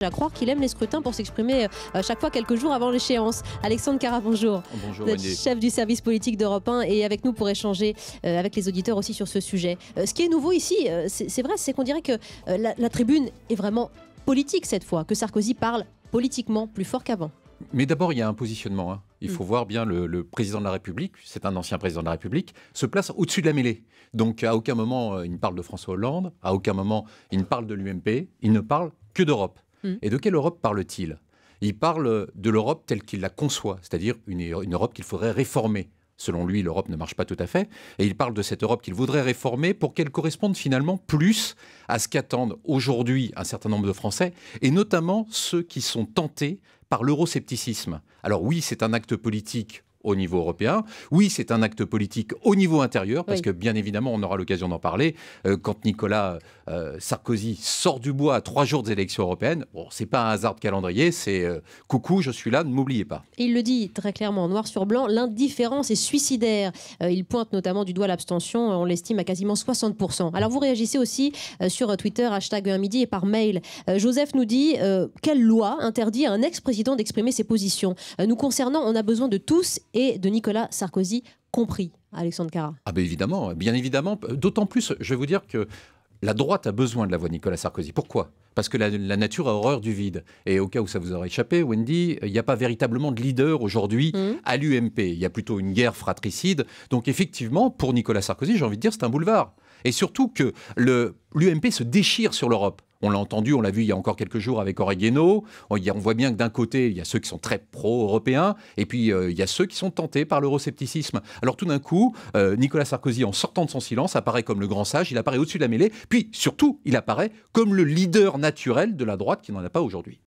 à croire qu'il aime les scrutins pour s'exprimer chaque fois quelques jours avant l'échéance. Alexandre Kara, bonjour. Bonjour, Vous êtes chef du service politique d'Europe 1 et avec nous pour échanger avec les auditeurs aussi sur ce sujet. Ce qui est nouveau ici, c'est vrai, c'est qu'on dirait que la tribune est vraiment politique cette fois, que Sarkozy parle politiquement plus fort qu'avant. Mais d'abord, il y a un positionnement. Il faut voir bien le président de la République, c'est un ancien président de la République, se place au-dessus de la mêlée. Donc à aucun moment il ne parle de François Hollande, à aucun moment il ne parle de l'UMP, il ne parle que d'Europe. Et de quelle Europe parle-t-il? Il parle de l'Europe telle qu'il la conçoit, c'est-à-dire une Europe qu'il faudrait réformer. Selon lui, l'Europe ne marche pas tout à fait. Et il parle de cette Europe qu'il voudrait réformer pour qu'elle corresponde finalement plus à ce qu'attendent aujourd'hui un certain nombre de Français, et notamment ceux qui sont tentés par l'euroscepticisme. Alors oui, c'est un acte politique au niveau européen. Oui, c'est un acte politique au niveau intérieur, parce que bien évidemment, on aura l'occasion d'en parler. Quand Nicolas Sarkozy sort du bois à 3 jours des élections européennes, bon, c'est pas un hasard de calendrier, c'est coucou, je suis là, ne m'oubliez pas. Et il le dit très clairement, noir sur blanc, l'indifférence est suicidaire. Il pointe notamment du doigt l'abstention, on l'estime à quasiment 60%. Alors vous réagissez aussi sur Twitter, #1midi et par mail. Joseph nous dit, quelle loi interdit à un ex-président d'exprimer ses positions? Nous concernant, on a besoin de tous et de Nicolas Sarkozy compris, Alexandre Kara. Ah ben évidemment, bien évidemment. D'autant plus, je vais vous dire que la droite a besoin de la voix de Nicolas Sarkozy. Pourquoi? Parce que la nature a horreur du vide. Et au cas où ça vous aurait échappé, Wendy, il n'y a pas véritablement de leader aujourd'hui à l'UMP. Il y a plutôt une guerre fratricide. Donc effectivement, pour Nicolas Sarkozy, j'ai envie de dire, c'est un boulevard. Et surtout que l'UMP se déchire sur l'Europe. On l'a entendu, on l'a vu il y a encore quelques jours avec Oregano. On voit bien que d'un côté, il y a ceux qui sont très pro-européens, et puis il y a ceux qui sont tentés par l'euroscepticisme. Alors tout d'un coup, Nicolas Sarkozy, en sortant de son silence, apparaît comme le grand sage, il apparaît au-dessus de la mêlée, puis surtout, il apparaît comme le leader naturel de la droite qui n'en a pas aujourd'hui.